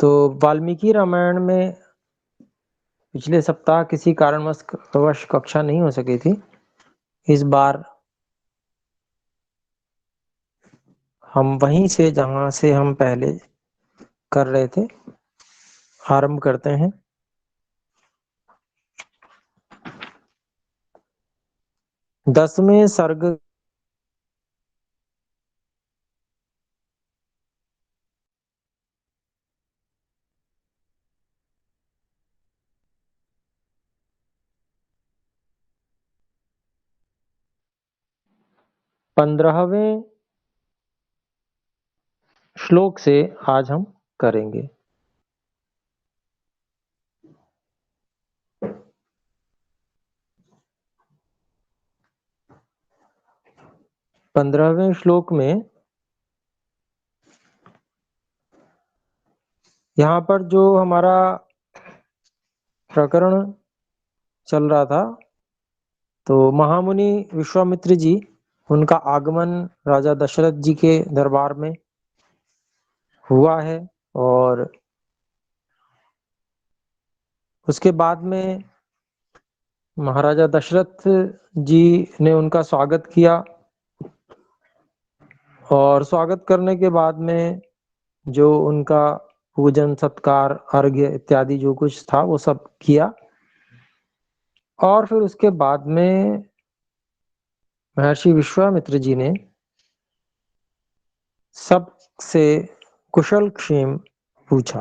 तो वाल्मीकि रामायण में पिछले सप्ताह किसी कारणवश कक्षा नहीं हो सकी थी। इस बार हम वहीं से जहां से हम पहले कर रहे थे आरंभ करते हैं। दसवें सर्ग 15वें श्लोक से आज हम करेंगे। पंद्रहवें श्लोक में यहाँ पर जो हमारा प्रकरण चल रहा था, तो महामुनि विश्वामित्र जी, उनका आगमन राजा दशरथ जी के दरबार में हुआ है और उसके बाद में महाराजा दशरथ जी ने उनका स्वागत किया और स्वागत करने के बाद में जो उनका पूजन सत्कार अर्घ्य इत्यादि जो कुछ था वो सब किया और फिर उसके बाद में महर्षि विश्वामित्र जी ने सबसे कुशल क्षेम पूछा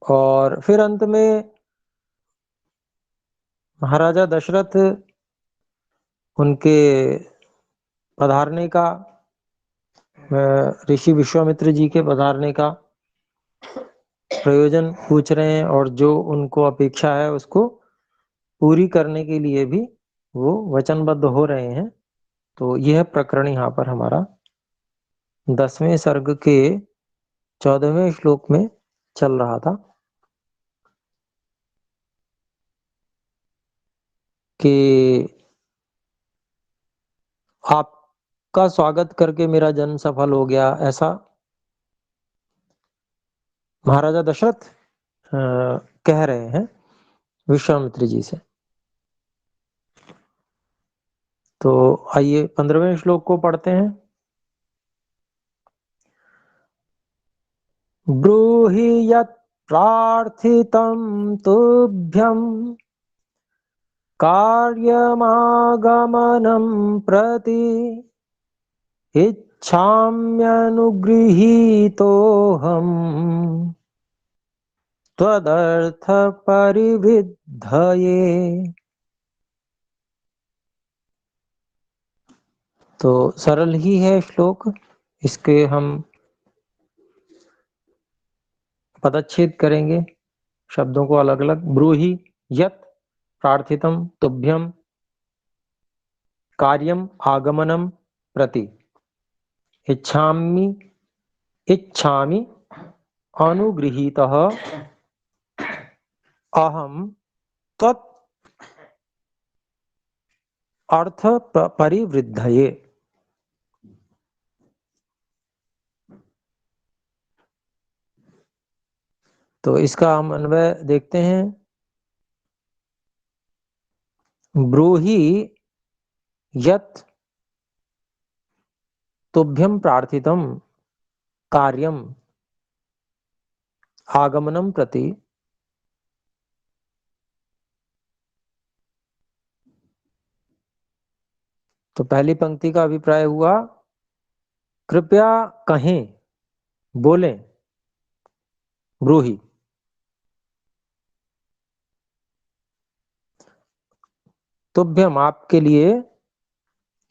और फिर अंत में महाराजा दशरथ उनके पधारने का, ऋषि विश्वामित्र जी के पधारने का प्रयोजन पूछ रहे हैं और जो उनको अपेक्षा है उसको पूरी करने के लिए भी वो वचनबद्ध हो रहे हैं। तो यह प्रकरण यहाँ पर हमारा 10वें सर्ग के 14वें श्लोक में चल रहा था कि आपका स्वागत करके मेरा जन्म सफल हो गया, ऐसा महाराजा दशरथ कह रहे हैं विश्वामित्र जी से। तो आइए 15वें श्लोक को पढ़ते हैं। ब्रूहि यत् प्रार्थितं तुभ्यं कार्यमागमनं प्रति इच्छाम्यनुगृहीतोऽहम् त्वदर्थ परिवृद्धये। तो सरल ही है श्लोक, इसके हम पदच्छेद करेंगे, शब्दों को अलग अलग। ब्रूहि यत् प्रार्थितं तुभ्यं कार्यम आगमनम प्रति इच्छामि इच्छामि अनुगृहीतः अहम त्वत् अर्थ परिवृद्धये। तो इसका हम अन्वय देखते हैं। ब्रूहि यत् तुभ्यं प्रार्थितं कार्यम आगमनम प्रति। तो पहली पंक्ति का अभिप्राय हुआ कृपया कहें, बोलें, ब्रूहि। तुभ्यम आपके लिए,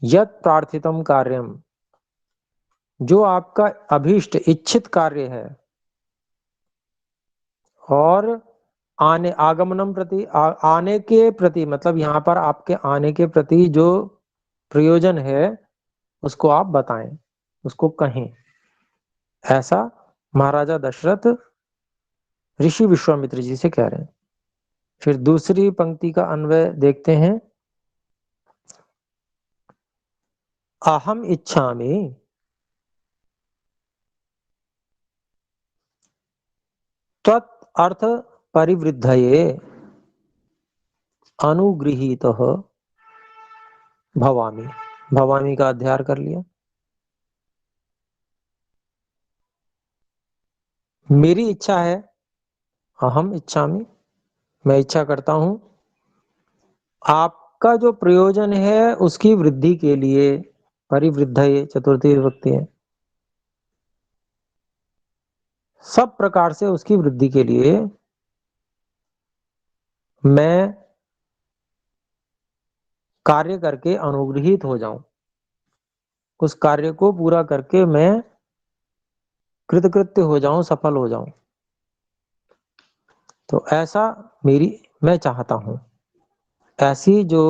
यत् प्रार्थितम कार्यम जो आपका अभीष्ट इच्छित कार्य है, और आने आगमनम प्रति आने के प्रति, मतलब यहाँ पर आपके आने के प्रति जो प्रयोजन है उसको आप बताएं, उसको कहें। ऐसा महाराजा दशरथ ऋषि विश्वामित्र जी से कह रहे हैं। फिर दूसरी पंक्ति का अन्वय देखते हैं। अहम इच्छामि त्वत् अर्थ परिवृद्धये अनुगृहीतः भवामि। भवामी का अध्यय कर लिया। मेरी इच्छा है, अहम इच्छामि, मैं इच्छा करता हूं, आपका जो प्रयोजन है उसकी वृद्धि के लिए, परिवृद्धये चतुर्थी विभक्ति है, सब प्रकार से उसकी वृद्धि के लिए मैं कार्य करके अनुग्रहित हो जाऊं, उस कार्य को पूरा करके मैं कृतकृत्य हो जाऊं, सफल हो जाऊं। तो ऐसा मेरी मैं चाहता हूं। ऐसी जो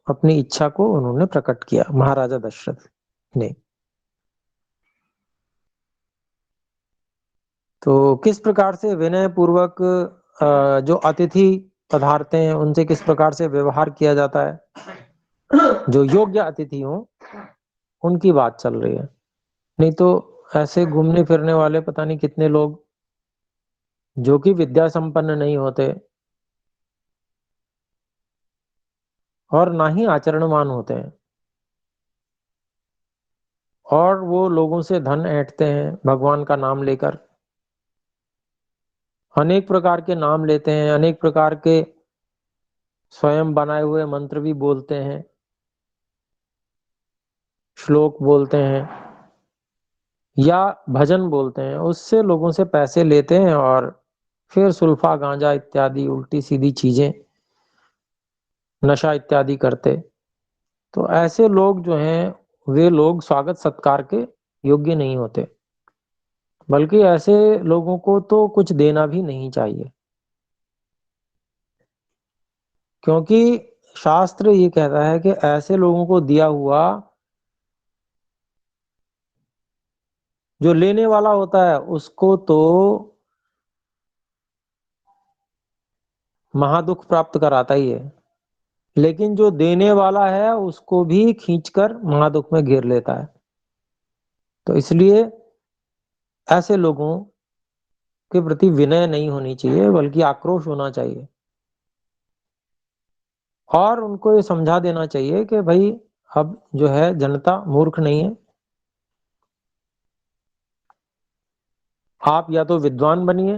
अपनी इच्छा को उन्होंने प्रकट किया महाराजा दशरथ ने। तो किस प्रकार से विनय पूर्वक जो अतिथि पधारते हैं उनसे किस प्रकार से व्यवहार किया जाता है, जो योग्य अतिथि हो उनकी बात चल रही है। नहीं तो ऐसे घूमने फिरने वाले पता नहीं कितने लोग जो कि विद्या संपन्न नहीं होते और ना ही आचरणवान होते हैं, और वो लोगों से धन ऐंठते हैं भगवान का नाम लेकर, अनेक प्रकार के नाम लेते हैं, अनेक प्रकार के स्वयं बनाए हुए मंत्र भी बोलते हैं, श्लोक बोलते हैं या भजन बोलते हैं, उससे लोगों से पैसे लेते हैं और फिर सुल्फा गांजा इत्यादि उल्टी सीधी चीजें, नशा इत्यादि करते। तो ऐसे लोग जो हैं वे लोग स्वागत सत्कार के योग्य नहीं होते, बल्कि ऐसे लोगों को तो कुछ देना भी नहीं चाहिए। क्योंकि शास्त्र ये कहता है कि ऐसे लोगों को दिया हुआ जो लेने वाला होता है उसको तो महादुख प्राप्त कराता ही है, लेकिन जो देने वाला है उसको भी खींचकर महादुख में घेर लेता है। तो इसलिए ऐसे लोगों के प्रति विनय नहीं होनी चाहिए, बल्कि आक्रोश होना चाहिए, और उनको ये समझा देना चाहिए कि भाई अब जो है जनता मूर्ख नहीं है, आप या तो विद्वान बनिए,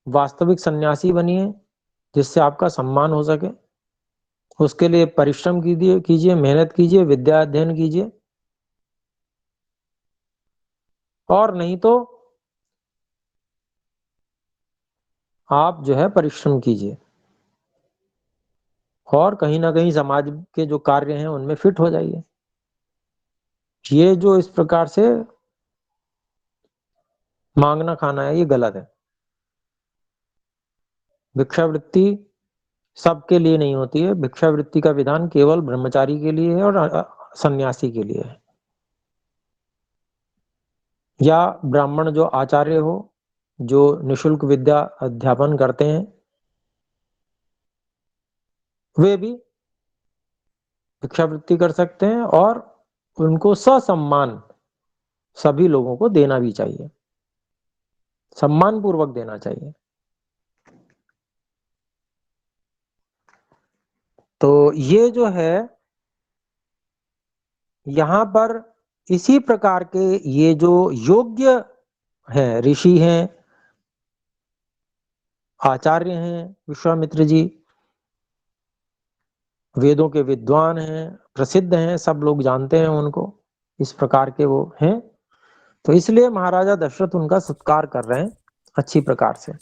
वास्तविक सन्यासी बनिए जिससे आपका सम्मान हो सके, उसके लिए परिश्रम कीजिए कीजिए मेहनत कीजिए, विद्या अध्ययन कीजिए, और नहीं तो आप जो है परिश्रम कीजिए और कहीं ना कहीं समाज के जो कार्य हैं उनमें फिट हो जाइए। ये जो इस प्रकार से मांगना खाना है ये गलत है। भिक्षावृत्ति सबके लिए नहीं होती है, भिक्षावृत्ति का विधान केवल ब्रह्मचारी के लिए है और सन्यासी के लिए है, या ब्राह्मण जो आचार्य हो, जो निशुल्क विद्या अध्यापन करते हैं, वे भी भिक्षावृत्ति कर सकते हैं, और उनको ससम्मान सभी लोगों को देना भी चाहिए, सम्मान पूर्वक देना चाहिए। तो ये जो है यहाँ पर इसी प्रकार के ये जो योग्य हैं, ऋषि हैं, आचार्य हैं, विश्वामित्र जी वेदों के विद्वान हैं, प्रसिद्ध हैं, सब लोग जानते हैं उनको, इस प्रकार के वो हैं। तो इसलिए महाराजा दशरथ उनका सत्कार कर रहे हैं अच्छी प्रकार से।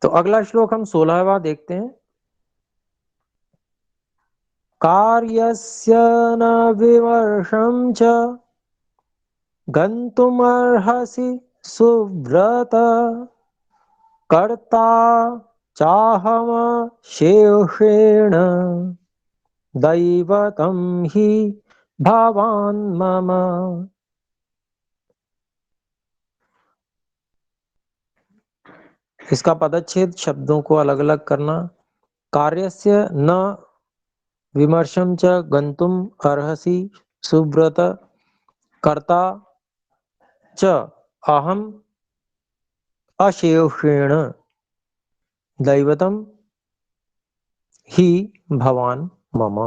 तो अगला श्लोक हम 16वां देखते हैं। कार्यस्य न विमर्शं च गन्तुमर्हसि सुव्रत कर्ता चाहमशेषेण दैवतं हि भवान् मम। इसका पदच्छेद शब्दों को अलग अलग करना। कार्यस्य न विमर्शं च गंतुम अर्हसि सुब्रत, कर्ता च अहम अशेषेण दैवतम ही भवान मम।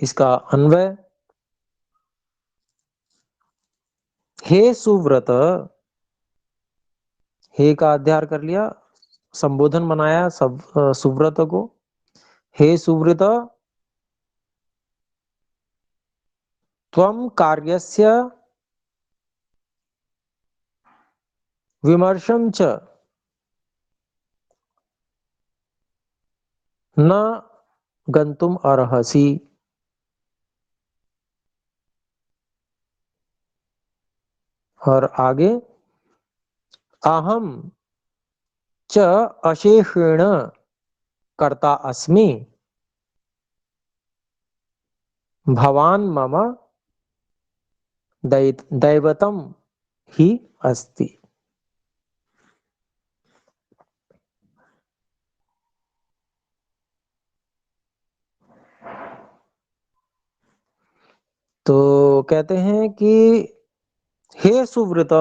इसका अन्वय, हे सुव्रत, हे का अध्यार कर लिया, संबोधन बनाया सब सुव्रत को। हे सुव्रत, त्वं कार्यस्य विमर्शं च न गंतुम अर्हसि। और आगे, अहम च अशेषेण कर्ता अस्मि, भवान मम दैवतम ही अस्ति। तो कहते हैं कि हे सुव्रत,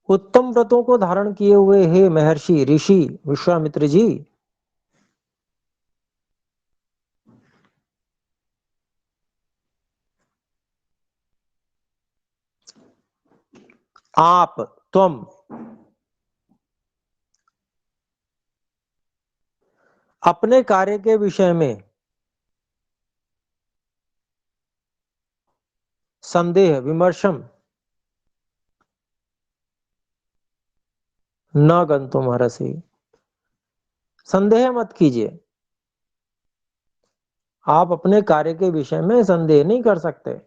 उत्तम व्रतों को धारण किए हुए हे महर्षि ऋषि विश्वामित्र जी, आप, तुम अपने कार्य के विषय में संदेह विमर्शम न गंतुम अर्हसि, संदेह मत कीजिए। आप अपने कार्य के विषय में संदेह नहीं कर सकते।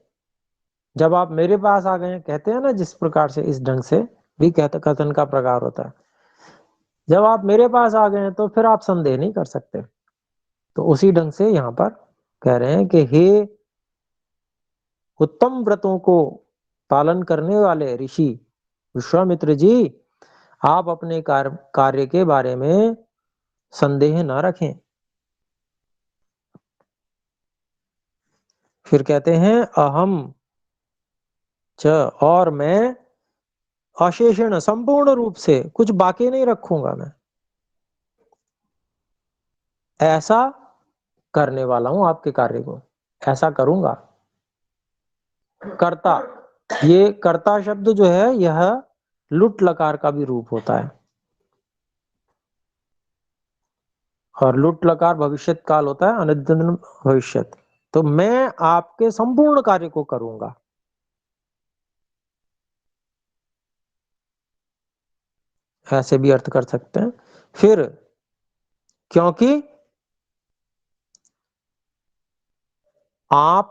जब आप मेरे पास आ गए, कहते हैं ना जिस प्रकार से, इस ढंग से भी कहते कथन का प्रकार होता है, जब आप मेरे पास आ गए तो फिर आप संदेह नहीं कर सकते। तो उसी ढंग से यहाँ पर कह रहे हैं कि हे उत्तम व्रतों को पालन करने वाले ऋषि विश्वामित्र जी, आप अपने कार्य के बारे में संदेह न रखें। फिर कहते हैं अहम च, और मैं अशेषण संपूर्ण रूप से कुछ बाकी नहीं रखूंगा, मैं ऐसा करने वाला हूं आपके कार्य को, ऐसा करूंगा। कर्ता, ये कर्ता शब्द जो है यह लुट लकार का भी रूप होता है, और लुट लकार भविष्यत काल होता है, अनिद्यन भविष्यत। तो मैं आपके संपूर्ण कार्य को करूंगा, ऐसे भी अर्थ कर सकते हैं। फिर क्योंकि आप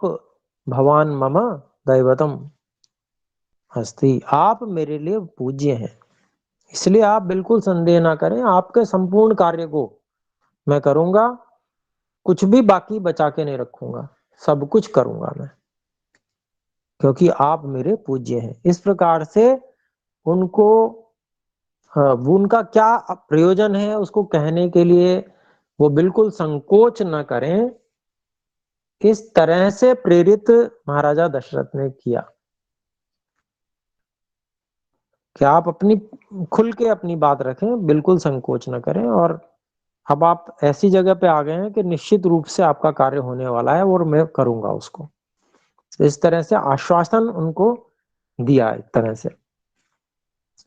भवान मम दैवतम अस्ति, आप मेरे लिए पूज्य हैं, इसलिए आप बिल्कुल संदेह ना करें, आपके संपूर्ण कार्य को मैं करूंगा, कुछ भी बाकी बचा के नहीं रखूंगा, सब कुछ करूंगा मैं, क्योंकि आप मेरे पूज्य हैं। इस प्रकार से उनको वो उनका क्या प्रयोजन है उसको कहने के लिए वो बिल्कुल संकोच न करें, इस तरह से प्रेरित महाराजा दशरथ ने किया कि आप अपनी खुल के अपनी बात रखें, बिल्कुल संकोच न करें। और अब आप ऐसी जगह पे आ गए हैं कि निश्चित रूप से आपका कार्य होने वाला है और मैं करूंगा उसको। इस तरह से आश्वासन उनको दिया एक तरह से।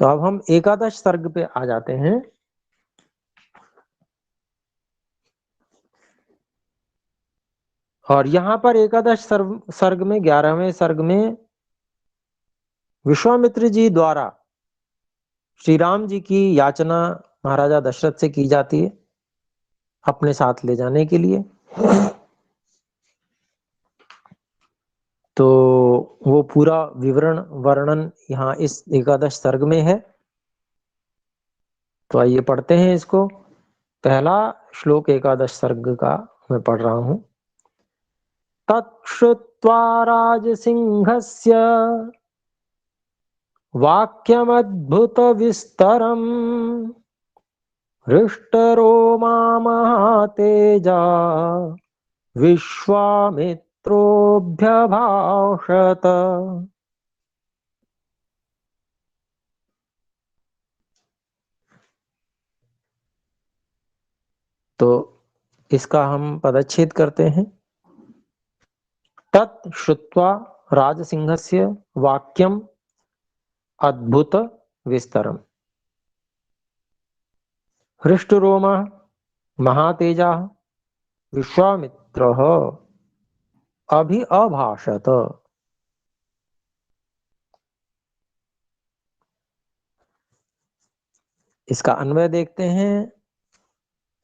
तो अब हम एकादश सर्ग पे आ जाते हैं। और यहाँ पर एकादश सर्ग में 11वें सर्ग में विश्वामित्र जी द्वारा श्री राम जी की याचना महाराजा दशरथ से की जाती है अपने साथ ले जाने के लिए। तो वो पूरा विवरण वर्णन यहाँ इस एकादश सर्ग में है। तो आइए पढ़ते हैं इसको। पहला श्लोक एकादश सर्ग का मैं पढ़ रहा हूं। तच्छ्रुत्वा राजसिंहस्य वाक्यमद्भुत विस्तरम हृष्टरोमा महातेजा विश्वामित्रोऽभ्यभाषत। तो इसका हम पदच्छेद करते हैं। तत् श्रुत्वा राजसिंहस्य वाक्यम अद्भुत विस्तरम हृष्टरोमा महातेजा विश्वामित्रः अभि अभाषत। इसका अन्वय देखते हैं।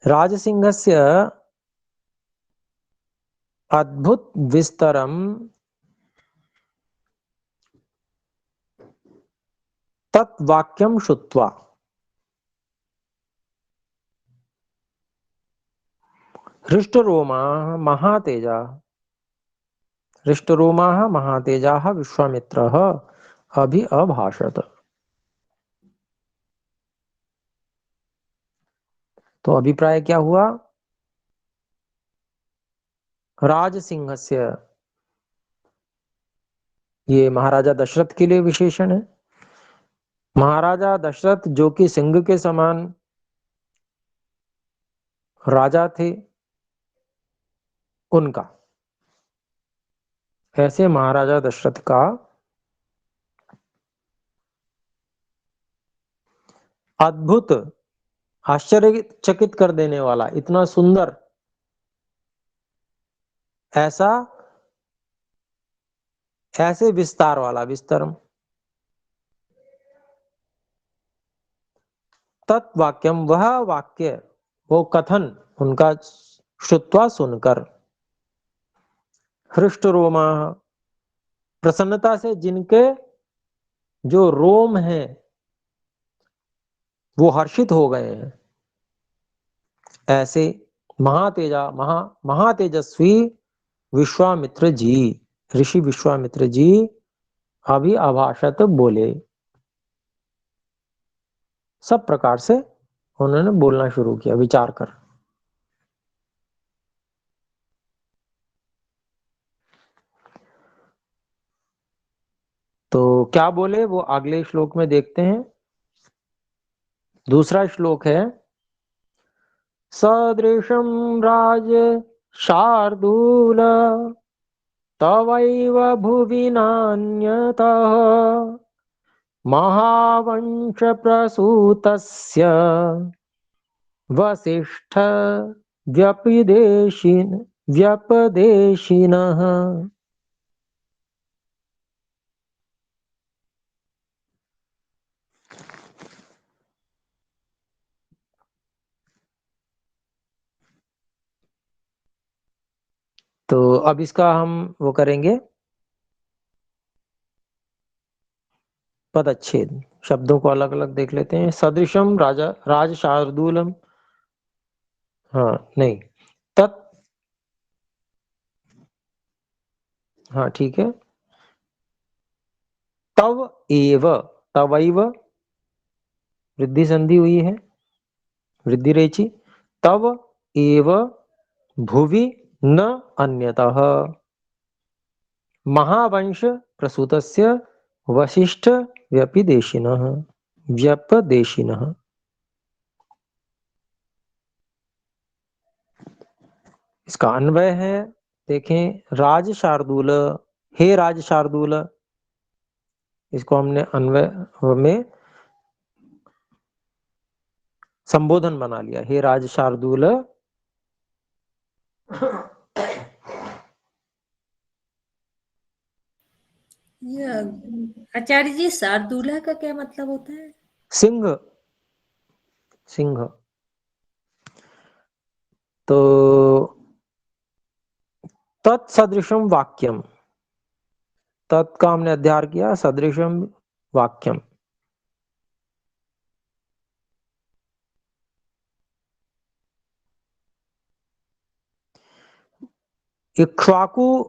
राजसिंहस्य अद्भुत विस्तरम तत् वाक्यम श्रुत्वा हृष्टरोमाः महातेजाः हृष्टरोमाः महातेजाः विश्वामित्रः अभि अभाषत। तो अभिप्राय क्या हुआ? राजसिंहस्य, ये महाराजा दशरथ के लिए विशेषण है। महाराजा दशरथ जो कि सिंह के समान राजा थे, उनका, ऐसे महाराजा दशरथ का अद्भुत, आश्चर्यचकित कर देने वाला, इतना सुंदर, ऐसा, ऐसे विस्तार वाला, विस्तरम, तत्वाक्यम, वह वाक्य, वो कथन उनका श्रुत्वा, सुनकर, हृष्ट रोमा, प्रसन्नता से जिनके जो रोम हैं वो हर्षित हो गए हैं, ऐसे महातेजस्वी विश्वामित्र जी, ऋषि विश्वामित्र जी अभी अभाषत बोले। सब प्रकार से उन्होंने बोलना शुरू किया, विचार कर। तो क्या बोले वो अगले श्लोक में देखते हैं। दूसरा श्लोक है, सदृशं राज शार्दूल तवैव भुवि नान्यतः महावंश प्रसूतस्य वसिष्ठ व्यपदेशिनः। तो अब इसका हम वो करेंगे पदच्छेद, शब्दों को अलग अलग देख लेते हैं। सदृशम राजा राज शार्दूलम, हाँ नहीं, तत्, हाँ ठीक है, तव एव, तवैव वृद्धि संधि हुई है, वृद्धि रेचि, तव एव भुवि न अन्यतः महावंश प्रसूतस्य वसिष्ठ व्यपदेशिनः, व्यपदेशिनः। इसका अन्वय है, देखें, राज शार्दूल, हे राज शार्दूल, इसको हमने अन्वय में संबोधन बना लिया, हे राज शार्दूल। ये आचार्य जी, शार्दूला का क्या मतलब होता है? सिंह, सिंह। तो तत्सदृशम वाक्यम, तत् का हमने अध्ययन किया, सदृशम वाक्यम। इक्ष्वाकु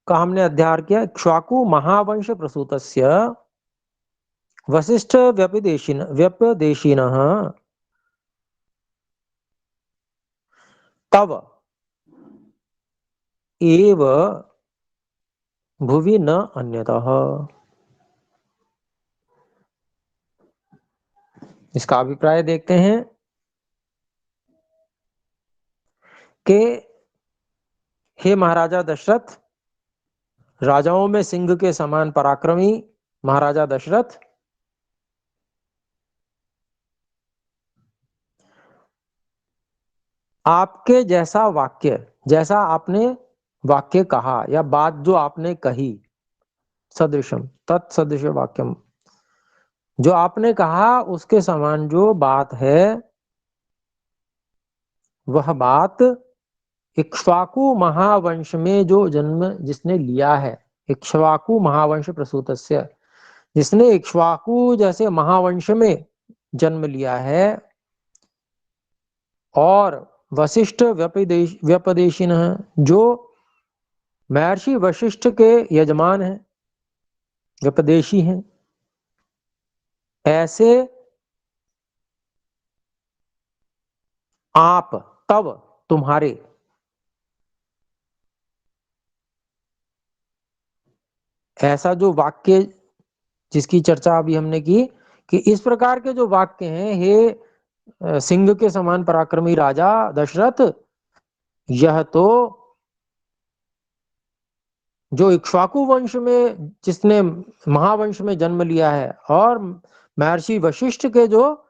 का हमने अध्ययन किया, इक्ष्वाकु महावंश प्रसूतस्य वसिष्ठ व्यपदेशिनः तव एव भुवि न अन्यतः। इसका अभिप्राय देखते हैं कि हे महाराजा दशरथ, राजाओं में सिंह के समान पराक्रमी महाराजा दशरथ, आपके जैसा वाक्य, जैसा आपने वाक्य कहा या बात जो आपने कही, सदृशम तत्सदृश वाक्यम, जो आपने कहा उसके समान जो बात है, वह बात इक्ष्वाकु महावंश में जो जन्म जिसने लिया है, इक्ष्वाकु महावंश प्रसूतस्य, जिसने इक्ष्वाकु जैसे महावंश में जन्म लिया है, और वशिष्ठ व्यपदेशिन, जो महर्षि वशिष्ठ के यजमान हैं, व्यपदेशी हैं, ऐसे आप, तब तुम्हारे, ऐसा जो वाक्य जिसकी चर्चा अभी हमने की, कि इस प्रकार के जो वाक्य हैं, हे सिंह के समान पराक्रमी राजा दशरथ, यह तो जो इक्ष्वाकु वंश में जिसने महावंश में जन्म लिया है और महर्षि वशिष्ठ के जो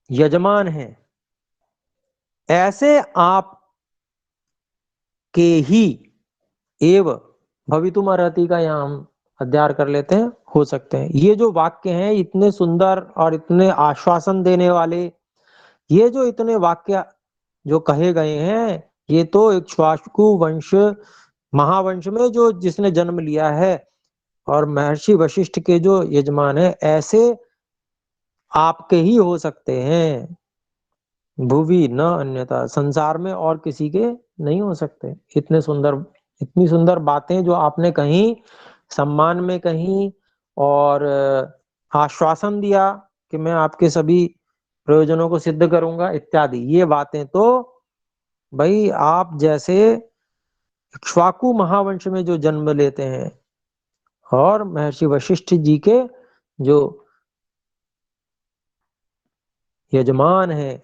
यजमान हैं, ऐसे आप के ही एव भवितुम अर्हति का यहाँ हम अध्ययन कर लेते हैं, हो सकते हैं। ये जो वाक्य हैं इतने सुंदर और इतने आश्वासन देने वाले, ये जो इतने वाक्य जो कहे गए हैं, ये तो इक्ष्वाकु वंश महावंश में जो जिसने जन्म लिया है और महर्षि वशिष्ठ के जो यजमान है, ऐसे आपके ही हो सकते हैं, भुवि न अन्यथा, संसार में और किसी के नहीं हो सकते। इतने सुंदर, इतनी सुंदर बातें जो आपने कही, सम्मान में कही, और आश्वासन दिया कि मैं आपके सभी प्रयोजनों को सिद्ध करूंगा इत्यादि, ये बातें तो भाई आप जैसे इक्ष्वाकु महावंश में जो जन्म लेते हैं और महर्षि वशिष्ठ जी के जो यजमान हैं,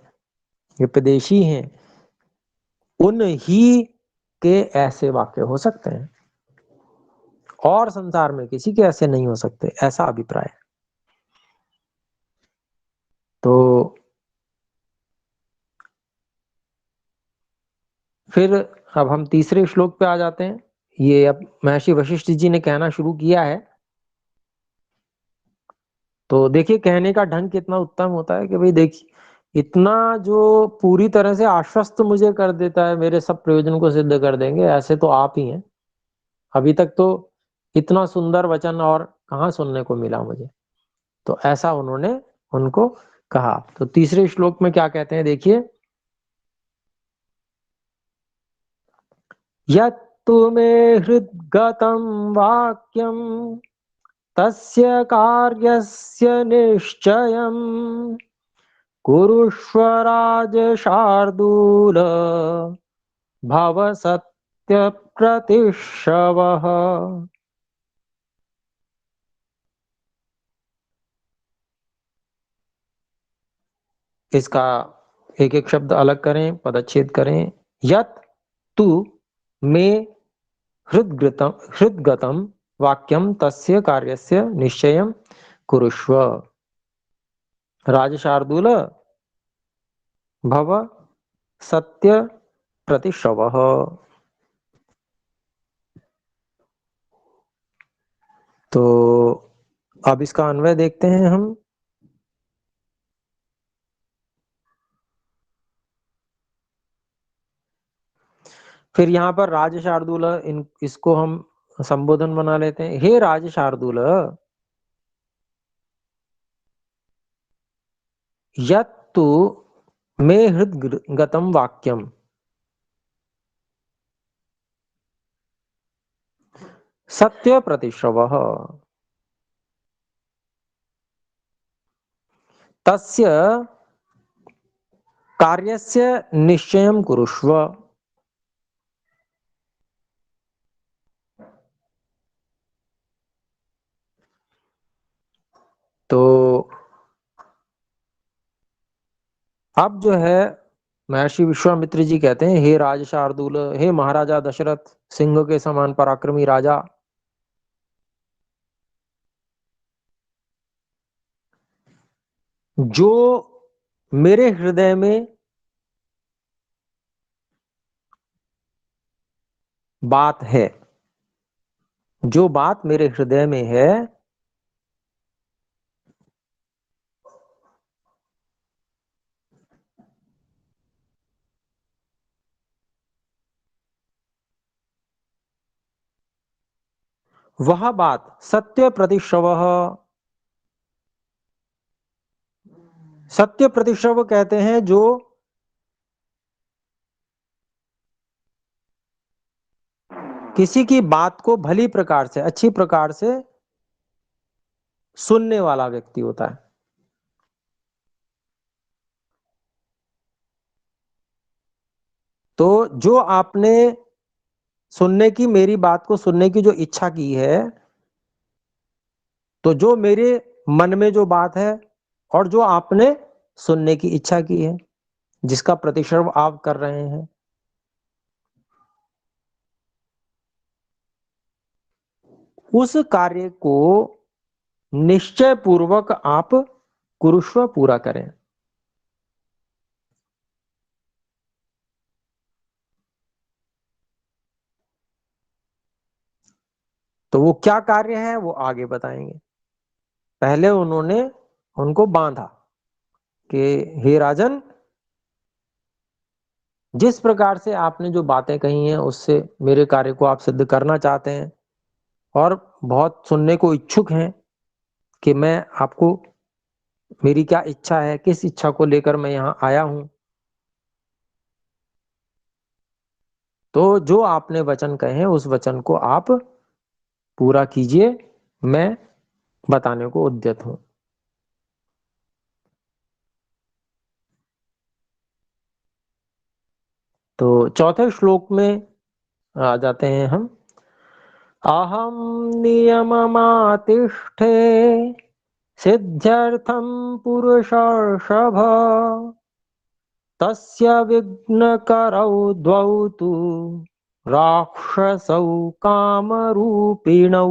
उपदेशी हैं, उन ही के ऐसे वाक्य हो सकते हैं, और संसार में किसी के ऐसे नहीं हो सकते, ऐसा अभिप्राय है। तो फिर अब हम तीसरे श्लोक पे आ जाते हैं। ये अब महर्षि वशिष्ठ जी ने कहना शुरू किया है। तो देखिए कहने का ढंग कितना उत्तम होता है कि भाई देखिए, इतना जो पूरी तरह से आश्वस्त मुझे कर देता है, मेरे सब प्रयोजन को सिद्ध कर देंगे, ऐसे तो आप ही हैं। अभी तक तो इतना सुंदर वचन और कहाँ सुनने को मिला मुझे। तो ऐसा उन्होंने उनको कहा। तो तीसरे श्लोक में क्या कहते हैं देखिए, यत्तु मे हृद्गतं वाक्यं तस्य कार्यस्य निश्चयम् कुरुष्व राजशार्दूल भव सत्य प्रतिशवः। इसका एक एक शब्द अलग करें, पदच्छेद करें। यत तु मे हृद्गतम वाक्यम तस्य कार्यस्य निश्चयं कुरुष्व राजशार्दूल भव सत्य प्रतिश्रवः। तो अब इसका अन्वय देखते हैं हम। फिर यहाँ पर राज शार्दूल, इसको हम संबोधन बना लेते हैं। हे राज शार्दूल, यत्तु मे हृद्गतम वाक्यम, सत्य प्रतिश्रवः तस्य कार्यस्य निश्चयं कुरुष्व। तो अब जो है महर्षि विश्वामित्र जी कहते हैं, हे राज शार्दूल, हे महाराजा दशरथ, सिंह के समान पराक्रमी राजा, जो मेरे हृदय में बात है, जो बात मेरे हृदय में है, वह बात सत्य प्रतिश्रवः। सत्य प्रतिश्रव कहते हैं जो किसी की बात को भली प्रकार से, अच्छी प्रकार से सुनने वाला व्यक्ति होता है। तो जो आपने सुनने की, मेरी बात को सुनने की जो इच्छा की है, तो जो मेरे मन में जो बात है और जो आपने सुनने की इच्छा की है, जिसका प्रतिश्रव आप कर रहे हैं, उस कार्य को निश्चय पूर्वक आप कुरुष्व, पूरा करें। तो वो क्या कार्य है वो आगे बताएंगे। पहले उन्होंने उनको बांधा कि हे राजन, जिस प्रकार से आपने जो बातें कही हैं उससे मेरे कार्य को आप सिद्ध करना चाहते हैं और बहुत सुनने को इच्छुक हैं कि मैं आपको, मेरी क्या इच्छा है, किस इच्छा को लेकर मैं यहाँ आया हूं, तो जो आपने वचन कहे हैं उस वचन को आप पूरा कीजिए, मैं बताने को उद्यत हूं। तो चौथे श्लोक में आ जाते हैं हम। अहम नियममातिष्ठे सिद्ध्यर्थम पुरुषर्षभ, तस्य विघ्नकरौ द्वौ तु राक्षसौ कामरूपिणौ।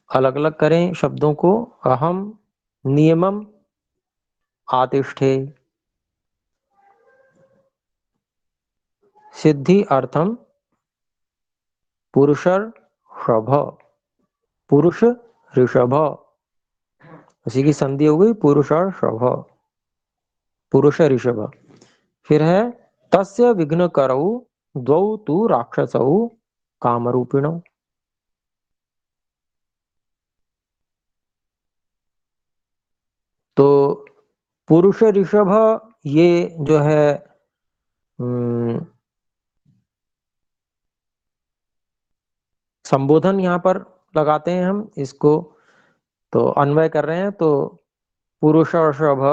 अलग अलग करें शब्दों को। अहम नियमम आतिष्ठे सिद्धि अर्थम पुरुषर्षभ, पुरुष ऋषभ, उसी की संधि हो गई पुरुषर्षभ, पुरुष ऋषभ। फिर है तस्य विघ्न करौ द्वौ तु राक्षसौ कामरूपिणौ। तो पुरुष ऋषभ, ये जो है संबोधन यहाँ पर लगाते हैं हम इसको, तो अन्वय कर रहे हैं। तो पुरुषर्षभ,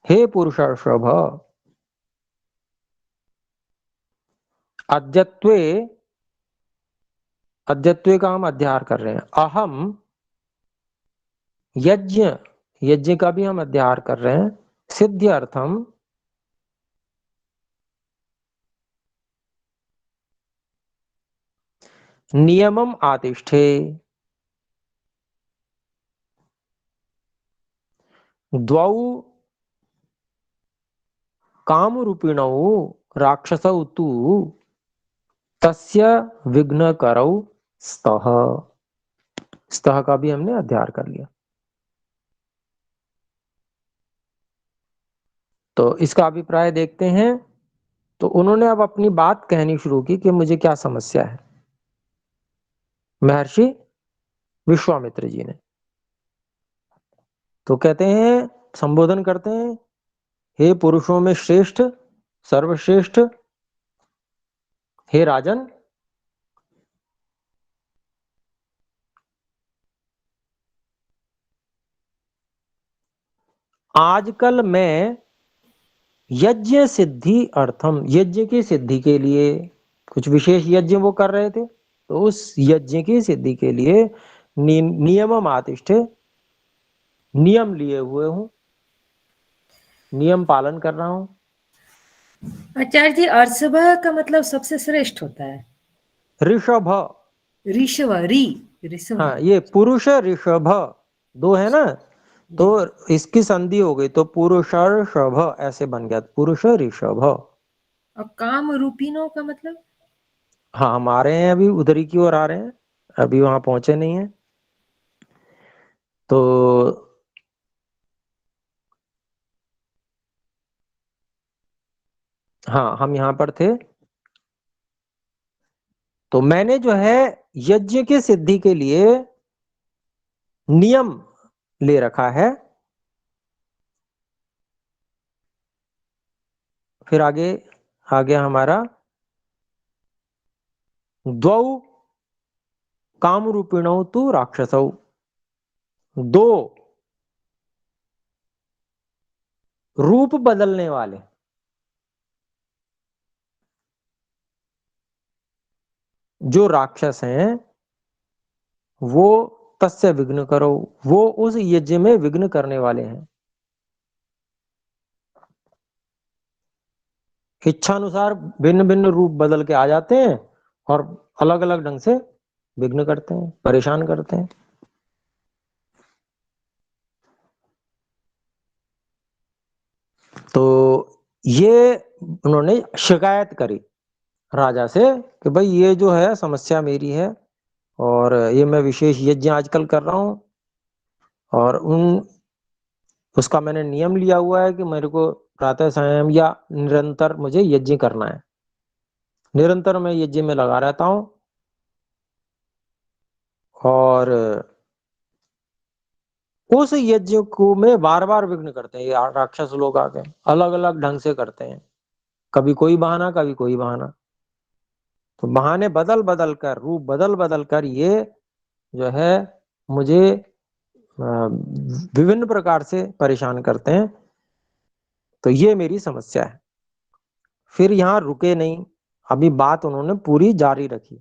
हे पुरुषर्षभ, अद्यत्वे, अद्यत्वे का हम अध्यार कर रहे हैं। अहम यज्ञ, यज्ञ का भी हम अध्यार कर रहे हैं। सिद्धि अर्थम नियमम आतिष्ठे, द्वौ कामरूपिणौ राक्षसौ तु तस्य विघ्नकरौ स्तः। स्तः का भी हमने अध्यार कर लिया। तो इसका अभिप्राय देखते हैं। तो उन्होंने अब अपनी बात कहनी शुरू की कि मुझे क्या समस्या है, महर्षि विश्वामित्र जी ने। तो कहते हैं, संबोधन करते हैं, हे पुरुषों में श्रेष्ठ, सर्वश्रेष्ठ, हे राजन, आजकल मैं यज्ञ सिद्धि अर्थम, यज्ञ की सिद्धि के लिए कुछ विशेष यज्ञ वो कर रहे थे, तो उस यज्ञ की सिद्धि के लिए नियमम आतिष्ठे, नियम लिए हुए हूँ, नियम पालन कर रहा हूँ। आचार्य जी, अर्षभ का मतलब सबसे श्रेष्ठ होता है। ऋषभ, ऋषभ, ऋषभ। हाँ ये पुरुष ऋषभ दो है ना, तो जी। इसकी संधि हो गई तो पुरुषर्षभ ऐसे बन गया, पुरुष ऋषभ। और काम रूपिनों का मतलब? हाँ हम आ रहे हैं, अभी उधर ही की ओर आ रहे हैं, अभी वहां पहुंचे नहीं है। तो हाँ हम यहाँ पर थे। तो मैंने जो है यज्ञ की सिद्धि के लिए नियम ले रखा है। फिर आगे आ गया हमारा द्वौ काम रूपिणौ तु राक्षसौ, दो रूप बदलने वाले जो राक्षस हैं, वो तस्य विघ्न करो, वो उस यज्ञ में विघ्न करने वाले हैं। इच्छानुसार भिन्न भिन्न रूप बदल के आ जाते हैं और अलग अलग ढंग से विघ्न करते हैं, परेशान करते हैं। तो ये उन्होंने शिकायत करी राजा से कि भाई ये जो है समस्या मेरी है, और ये मैं विशेष यज्ञ आजकल कर रहा हूँ, और उसका मैंने नियम लिया हुआ है कि मेरे को प्रातः सायं या निरंतर मुझे यज्ञ करना है, निरंतर मैं यज्ञ में लगा रहता हूँ। और उस यज्ञ को में बार बार विघ्न करते हैं ये राक्षस लोग, आके अलग अलग ढंग से करते हैं, कभी कोई बहाना कभी कोई बहाना। तो बहाने बदल बदल कर, रूप बदल बदल कर ये जो है मुझे विभिन्न प्रकार से परेशान करते हैं। तो ये मेरी समस्या है। फिर यहाँ रुके नहीं, अभी बात उन्होंने पूरी जारी रखी।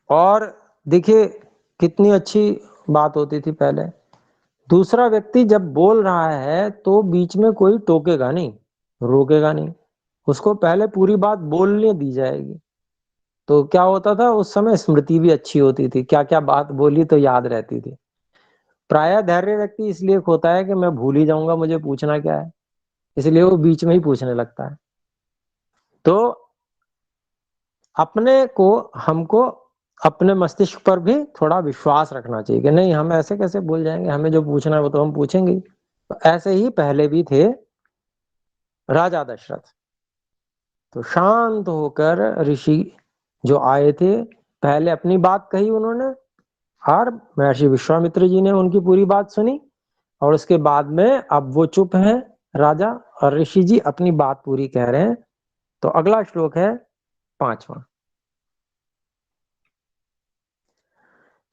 और देखिए कितनी अच्छी बात होती थी पहले, दूसरा व्यक्ति जब बोल रहा है तो बीच में कोई टोकेगा नहीं, रोकेगा नहीं, उसको पहले पूरी बात बोलने दी जाएगी। तो क्या होता था उस समय, स्मृति भी अच्छी होती थी, क्या क्या बात बोली तो याद रहती थी। प्रायः धैर्य व्यक्ति इसलिए खोता है कि मैं भूल ही जाऊंगा मुझे पूछना क्या है, इसलिए वो बीच में ही पूछने लगता है। तो अपने को, हमको अपने मस्तिष्क पर भी थोड़ा विश्वास रखना चाहिए कि नहीं हम ऐसे कैसे भूल जाएंगे, हमें जो पूछना है वो तो हम पूछेंगे ही। तो ऐसे ही पहले भी थे राजा दशरथ। तो शांत होकर ऋषि जो आए थे, पहले अपनी बात कही उन्होंने, और महर्षि विश्वामित्र जी ने उनकी पूरी बात सुनी, और उसके बाद में अब वो चुप है राजा, और ऋषि जी अपनी बात पूरी कह रहे हैं। तो अगला श्लोक है 5वां।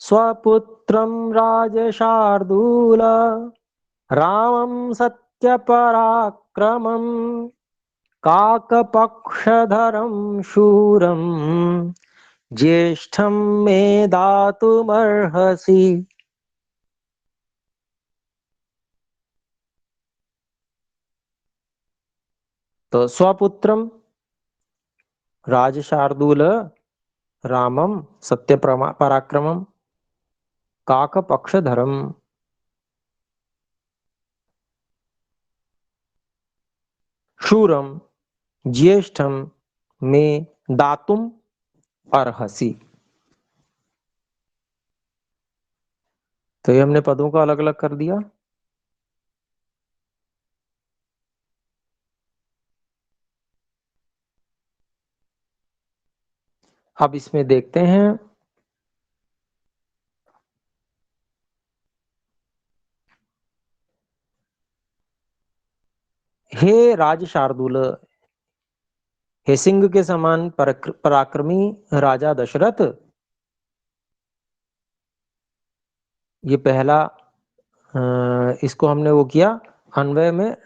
स्वपुत्रं राजशार्दूल रामं सत्यपराक्रमं काकपक्षधरं शूरं ज्येष्ठं मे दातुमर्हसि। तो स्वपुत्रम राजशार्दूल रामम सत्य पराक्रमम काकपक्षधरम शूरम ज्येष्ठम में दातुम अर्हसि। तो ये हमने पदों को अलग अलग कर दिया। अब इसमें देखते हैं हे राज शार्दूल, हे सिंह के समान पराक्रमी राजा दशरथ। ये पहला इसको हमने वो किया, अन्वय में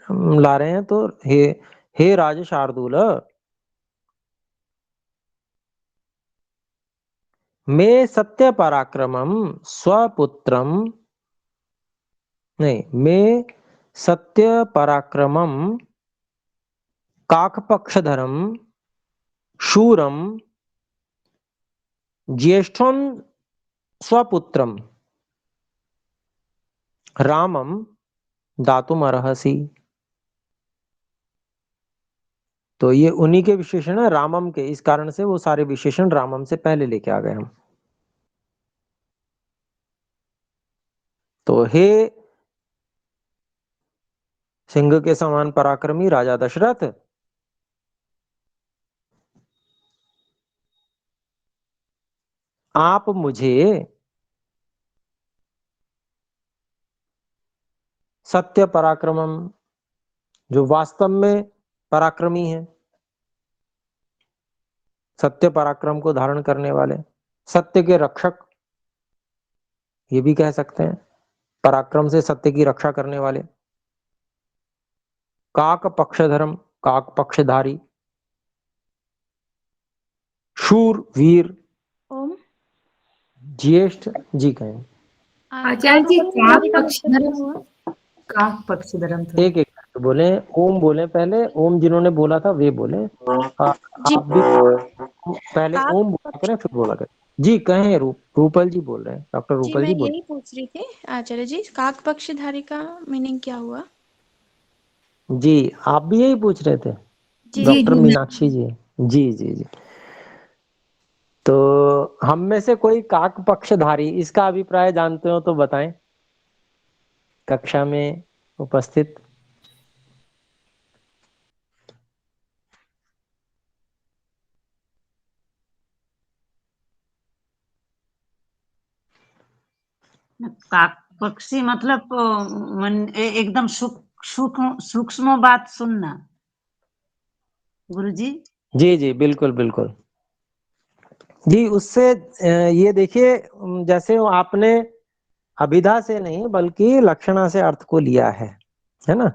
ला रहे हैं, तो हे राज शार्दूल, मैं सत्य पराक्रमम स्वपुत्रम, नहीं, मैं सत्य पराक्रमम काकपक्षधरम शूरम ज्येष्ठम स्वपुत्रम रामम दातुम अर्हसि। तो ये उन्हीं के विशेषण है, रामम के, इस कारण से वो सारे विशेषण रामम से पहले लेके आ गए हम। तो हे सिंह के समान पराक्रमी राजा दशरथ, आप मुझे सत्य पराक्रमम, जो वास्तव में पराक्रमी है, सत्य पराक्रम को धारण करने वाले, सत्य के रक्षक, ये भी कह सकते हैं, पराक्रम से सत्य की रक्षा करने वाले, काक पक्षधरम, काक पक्षधारी, शूर वीर, ओम। ज्येष्ठ, जी कहें। आचार्य जी, काक का मतलब क्या पक्षधरम, हुआ? काक पक्षधरम था। एक एक करके बोले, ओम बोले पहले, ओम जिन्होंने बोला था वे बोले, जी। आप भी पहले काक ओम बोला पक्ष। करें फिर बोला करें। जी कहें, रूपल जी बोल रहे हैं, डॉक्टर जी, रूपल मैं जी बोल। यही पूछ रही थी आचार्य जी, काक पक्षधारी का मीनिंग क्या हुआ? जी, आप भी यही पूछ रहे थे जी जी जी। डॉक्टर जी मैं मीनाक्षी जी। जी जी जी। तो हम में से कोई काक पक्षधारी, इसका अभिप्राय जानते हो तो बताएं, कक्षा में उपस्थित। काक पक्षी मतलब एकदम सूक्ष्म सूक्ष्म बात सुनना, गुरुजी। जी जी, बिल्कुल बिल्कुल जी। उससे ये देखिए, जैसे आपने अभिधा से नहीं बल्कि लक्षणा से अर्थ को लिया है ना,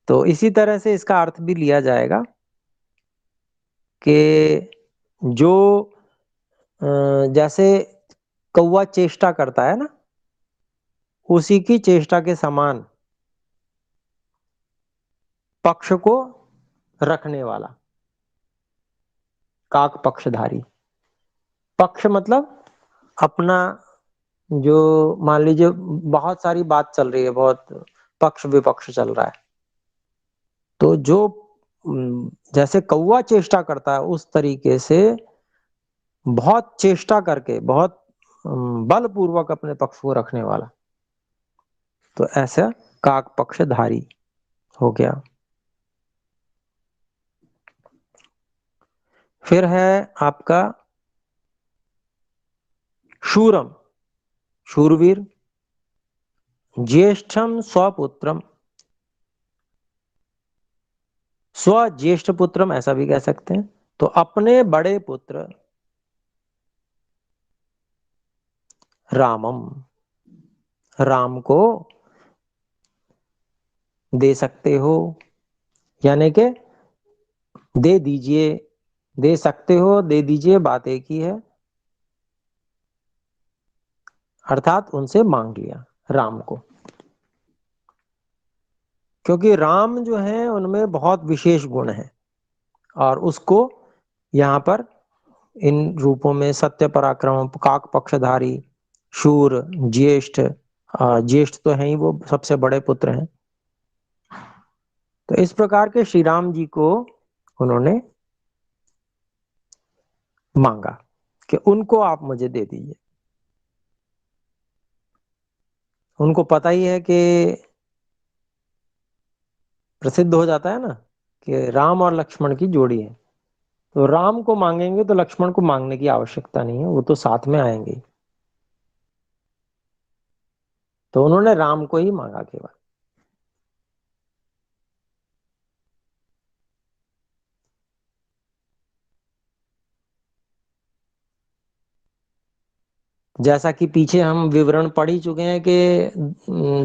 तो इसी तरह से इसका अर्थ भी लिया जाएगा कि जो जैसे कौवा चेष्टा करता है ना, उसी की चेष्टा के समान पक्ष को रखने वाला, काक पक्षधारी। पक्ष मतलब अपना, जो मान लीजिए बहुत सारी बात चल रही है, बहुत पक्ष विपक्ष चल रहा है, तो जो जैसे कौवा चेष्टा करता है उस तरीके से बहुत चेष्टा करके, बहुत बलपूर्वक अपने पक्ष को रखने वाला, तो ऐसा काक पक्षधारी हो गया। फिर है आपका शूरम, शूरवीर, ज्येष्ठम स्वपुत्रम, स्वज्येष्ठ पुत्रम ऐसा भी कह सकते हैं, तो अपने बड़े पुत्र रामम, राम को दे सकते हो, यानी कि दे दीजिए, दे सकते हो, दे दीजिए, बात एक ही है, अर्थात उनसे मांग लिया राम को, क्योंकि राम जो है उनमें बहुत विशेष गुण है, और उसको यहाँ पर इन रूपों में सत्य पराक्रम, काक पक्षधारी, शूर, ज्येष्ठ, ज्येष्ठ तो है ही, वो सबसे बड़े पुत्र हैं, तो इस प्रकार के श्री राम जी को उन्होंने मांगा कि उनको आप मुझे दे दीजिए। उनको पता ही है कि प्रसिद्ध हो जाता है ना कि राम और लक्ष्मण की जोड़ी है, तो राम को मांगेंगे तो लक्ष्मण को मांगने की आवश्यकता नहीं है, वो तो साथ में आएंगे, तो उन्होंने राम को ही मांगा केवल। जैसा कि पीछे हम विवरण पढ़ ही चुके हैं कि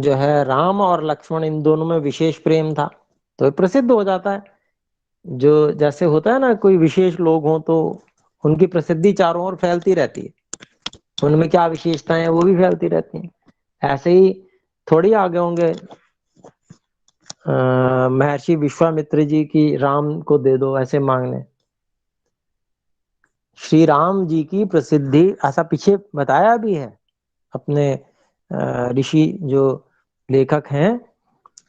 जो है राम और लक्ष्मण इन दोनों में विशेष प्रेम था, तो ये प्रसिद्ध हो जाता है। जो जैसे होता है ना, कोई विशेष लोग हों तो उनकी प्रसिद्धि चारों ओर फैलती रहती है, उनमें क्या विशेषताएं हैं वो भी फैलती रहती हैं। ऐसे ही थोड़ी आगे होंगे महर्षि विश्वामित्र जी की राम को दे दो ऐसे मांगने। श्री राम जी की प्रसिद्धि ऐसा पीछे बताया भी है अपने ऋषि जो लेखक हैं,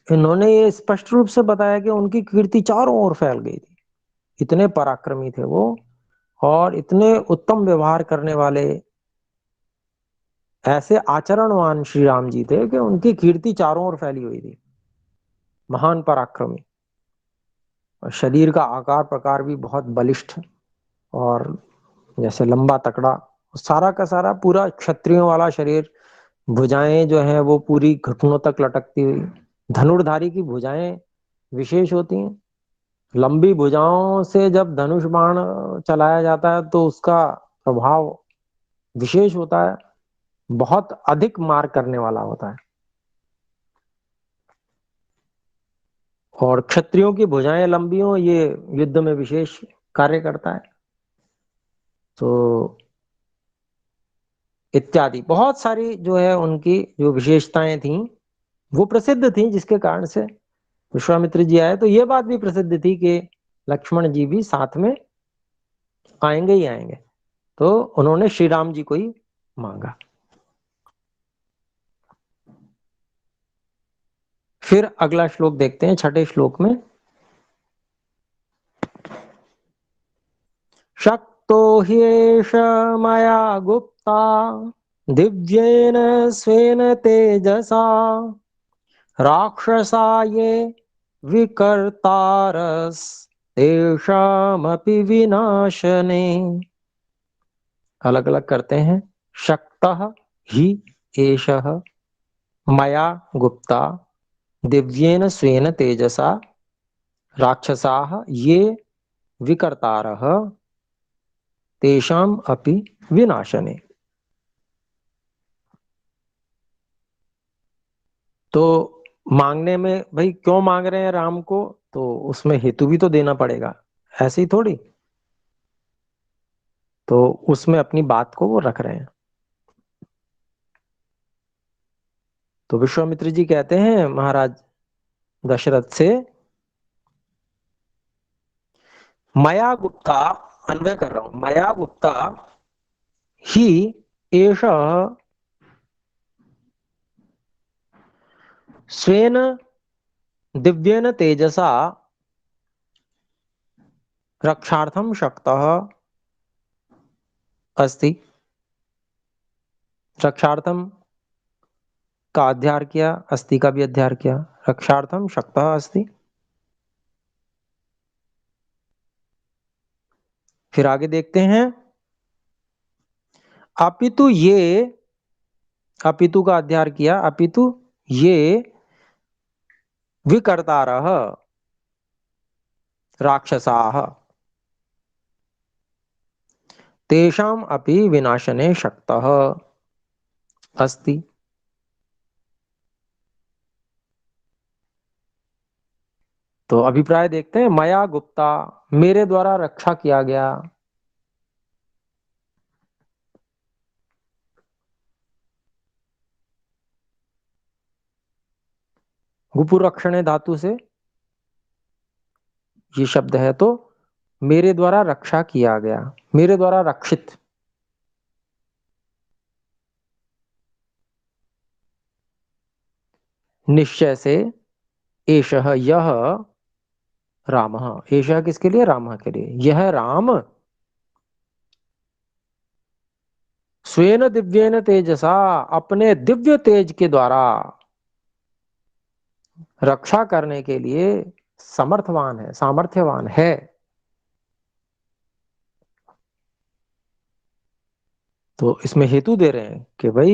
इन्होंने ये स्पष्ट रूप से बताया कि उनकी कीर्ति चारों ओर फैल गई थी। इतने पराक्रमी थे वो और इतने उत्तम व्यवहार करने वाले ऐसे आचरणवान श्री राम जी थे कि उनकी कीर्ति चारों ओर फैली हुई थी। महान पराक्रमी, और शरीर का आकार प्रकार भी बहुत बलिष्ठ और जैसे लंबा तकड़ा, सारा का सारा पूरा क्षत्रियों वाला शरीर, भुजाएं जो है वो पूरी घुटनों तक लटकती हुई। धनुर्धारी की भुजाएं विशेष होती हैं। लंबी भुजाओं से जब धनुष बाण चलाया जाता है तो उसका प्रभाव विशेष होता है, बहुत अधिक मार करने वाला होता है। और क्षत्रियों की भुजाएं लंबी हो, ये युद्ध में विशेष कार्य करता है। तो इत्यादि बहुत सारी जो है उनकी जो विशेषताएं थी वो प्रसिद्ध थी, जिसके कारण से विश्वामित्र जी आए। तो ये बात भी प्रसिद्ध थी कि लक्ष्मण जी भी साथ में आएंगे ही आएंगे, तो उन्होंने श्री राम जी को ही मांगा। फिर अगला श्लोक देखते हैं, छठे श्लोक में। शक्तो ह्येष मया गुप्ता दिव्येन स्वेन तेजसा राक्षसा ये विकर्तारस तेषामपि विनाशने। अलग अलग करते हैं। शक्तः हि एषः मया गुप्ता दिव्येन स्वेन तेजसा राक्षसाः ये विकर्तारः तेषाम अपि विनाशने। तो मांगने में भाई क्यों मांग रहे हैं राम को, तो उसमें हेतु भी तो देना पड़ेगा, ऐसे ही थोड़ी। तो उसमें अपनी बात को वो रख रहे हैं। तो विश्वामित्र जी कहते हैं महाराज दशरथ से, मया गुप्ता, अन्वय कर रहा हूं, मया गुप्ता ही एष स्वेन दिव्येन तेजसा रक्षार्थम शक्तः अस्ति। रक्षार्थम का अध्यार किया, अस्ति का भी अध्यार किया, रक्षार्थम शक्तः अस्ति। फिर आगे देखते हैं, अपितु ये, अपितु का अध्यार किया, अपितु ये विकर्तारः राक्षसाः तेषाम अपि विनाशने शक्तः अस्ति। तो अभिप्राय देखते हैं, मया गुप्ता, मेरे द्वारा रक्षा किया गया। गुपुरक्षणे धातु से ये शब्द है, तो मेरे द्वारा रक्षा किया गया, मेरे द्वारा रक्षित। निश्चय से एषः यह रामः, एषः किसके लिए, रामः के लिए, यह राम स्वेन दिव्येन तेजसा, अपने दिव्य तेज के द्वारा रक्षा करने के लिए समर्थवान है, सामर्थ्यवान है। तो इसमें हेतु दे रहे हैं कि भाई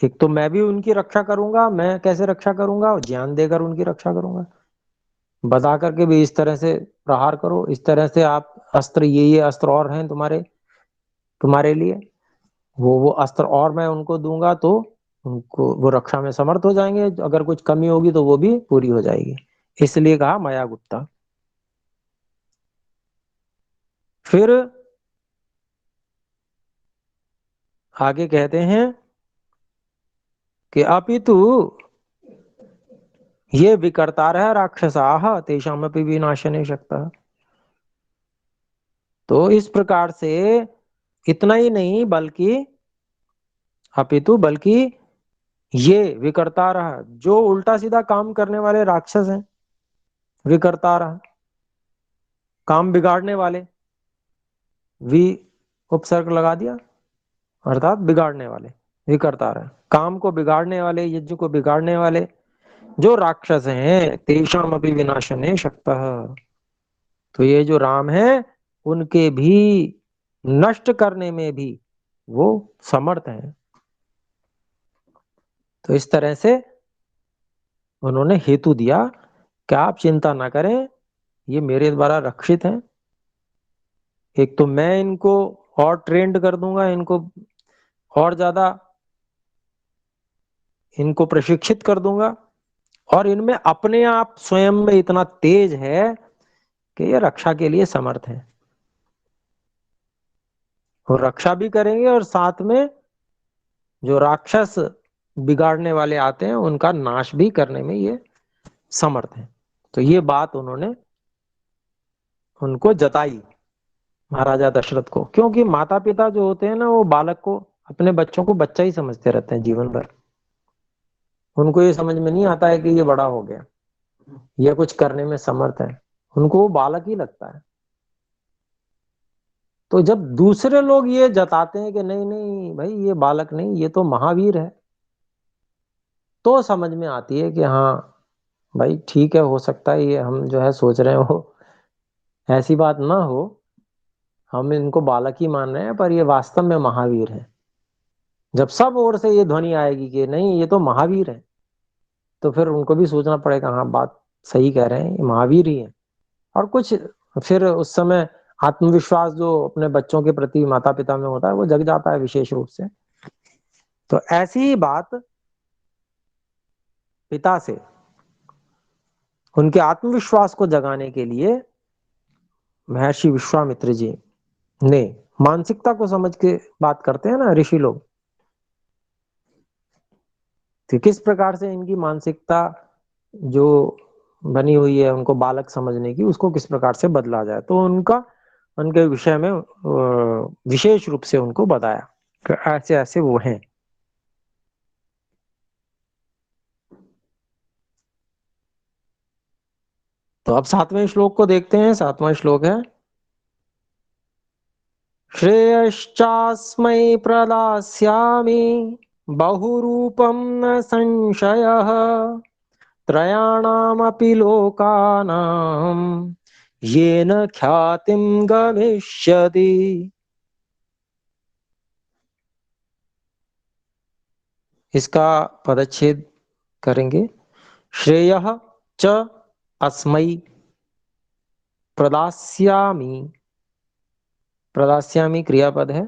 एक तो मैं भी उनकी रक्षा करूंगा, मैं कैसे रक्षा करूंगा, ज्ञान देकर उनकी रक्षा करूंगा, बता करके भी इस तरह से प्रहार करो, इस तरह से आप अस्त्र, ये अस्त्र और हैं तुम्हारे तुम्हारे लिए, वो अस्त्र और मैं उनको दूंगा तो उनको वो रक्षा में समर्थ हो जाएंगे, अगर कुछ कमी होगी तो वो भी पूरी हो जाएगी, इसलिए कहा मया गुप्ता। फिर आगे कहते हैं कि अपितु ये विकर्तारः राक्षसाः तेषामपि विनाशने शक्तः। तो इस प्रकार से इतना ही नहीं बल्कि अपितु बल्कि ये विकर्तारः जो उल्टा सीधा काम करने वाले राक्षस हैं, विकर्तारः काम बिगाड़ने वाले, वि उपसर्ग लगा दिया अर्थात बिगाड़ने वाले, विकर्तारः काम को बिगाड़ने वाले, यज्ञ को बिगाड़ने वाले जो राक्षस हैं, तेषाम अपि विनाशने शक्तः। तो ये जो राम है उनके भी नष्ट करने में भी वो समर्थ हैं। तो इस तरह से उन्होंने हेतु दिया कि आप चिंता ना करें, ये मेरे द्वारा रक्षित हैं। एक तो मैं इनको और ट्रेंड कर दूंगा, इनको और ज्यादा इनको प्रशिक्षित कर दूंगा, और इनमें अपने आप स्वयं में इतना तेज है कि ये रक्षा के लिए समर्थ है, और रक्षा भी करेंगे और साथ में जो राक्षस बिगाड़ने वाले आते हैं उनका नाश भी करने में ये समर्थ है। तो ये बात उन्होंने उनको जताई महाराजा दशरथ को, क्योंकि माता पिता जो होते हैं ना वो बालक को, अपने बच्चों को बच्चा ही समझते रहते हैं जीवन भर। उनको ये समझ में नहीं आता है कि ये बड़ा हो गया, ये कुछ करने में समर्थ है, उनको वो बालक ही लगता है। तो जब दूसरे लोग ये जताते हैं कि नहीं नहीं भाई ये बालक नहीं, ये तो महावीर है, तो समझ में आती है कि हाँ भाई ठीक है, हो सकता है ये हम जो है सोच रहे हो ऐसी बात ना हो, हम इनको बालक ही मान रहे हैं पर ये वास्तव में महावीर है। जब सब ओर से ये ध्वनि आएगी कि नहीं ये तो महावीर है, तो फिर उनको भी सोचना पड़ेगा हाँ बात सही कह रहे हैं, ये महावीर ही है। और कुछ फिर उस समय आत्मविश्वास जो अपने बच्चों के प्रति माता पिता में होता है वो जग जाता है विशेष रूप से। तो ऐसी ही बात पिता से उनके आत्मविश्वास को जगाने के लिए महर्षि विश्वामित्र जी ने, मानसिकता को समझ के बात करते हैं ना ऋषि लोग, तो किस प्रकार से इनकी मानसिकता जो बनी हुई है उनको बालक समझने की, उसको किस प्रकार से बदला जाए, तो उनका उनके विषय में विशेष रूप से उनको बताया कि ऐसे ऐसे वो हैं। तो अब 7वें श्लोक को देखते हैं। 7वां श्लोक है, श्रेयश्चास्मै प्रदास्यामि बहुरूपं न संशयः त्रयाणामपि लोकानां येन ख्यातिं गमिष्यति। इसका पदच्छेद करेंगे। श्रेयः च अस्मै प्रदास्यामि, प्रदास्यामि क्रियापद है,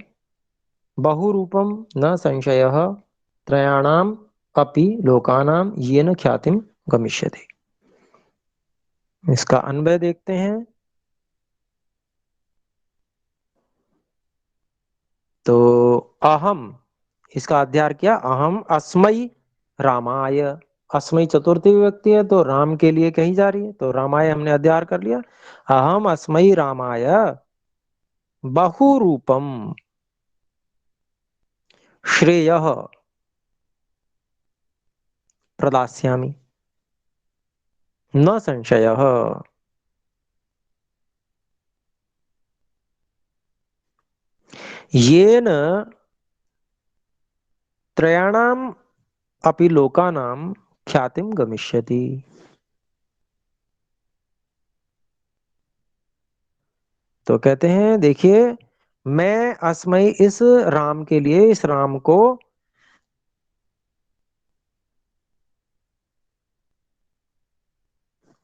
बहुरूपम न संशयः त्रयाणाम अपि लोकानाम येन ख्यातिम गमिष्यति। इसका अन्वय देखते हैं। तो अहम, इसका अध्यार किया, अहम अस्मै रामाय, अस्मै चतुर्थी विभक्ति है तो राम के लिए कही जा रही है, तो रामाय हमने अध्यार कर लिया। अहम अस्मै रामाय बहुरूपम श्रेयः प्रदास्यामि न संशयः। येन त्रयाणाम अपि लोकानां ख्यातिम गमिष्यति। तो कहते हैं देखिए, मैं अस्मय इस राम के लिए, इस राम को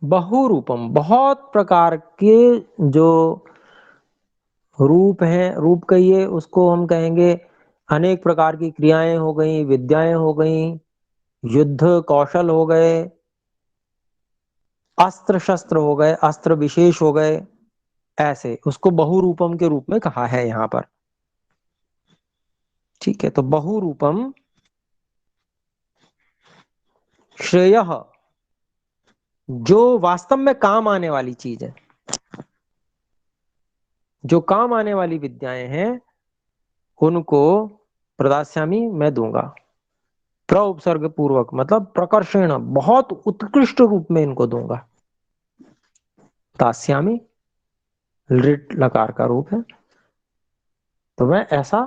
बहुरूपम, बहुत प्रकार के जो रूप हैं, रूप कहिए उसको हम कहेंगे अनेक प्रकार की क्रियाएं हो गई, विद्याएं हो गई, युद्ध कौशल हो गए, अस्त्र शस्त्र हो गए, अस्त्र विशेष हो गए, ऐसे उसको बहुरूपम के रूप में कहा है यहां पर। ठीक है, तो बहुरूपम श्रेय, जो वास्तव में काम आने वाली चीज है, जो काम आने वाली विद्याएं हैं, उनको प्रदास्यामी, मैं दूंगा। प्र उपसर्ग पूर्वक मतलब प्रकर्षण, बहुत उत्कृष्ट रूप में इनको दूंगा। दास्यामी लिट लकार का रूप है, तो मैं ऐसा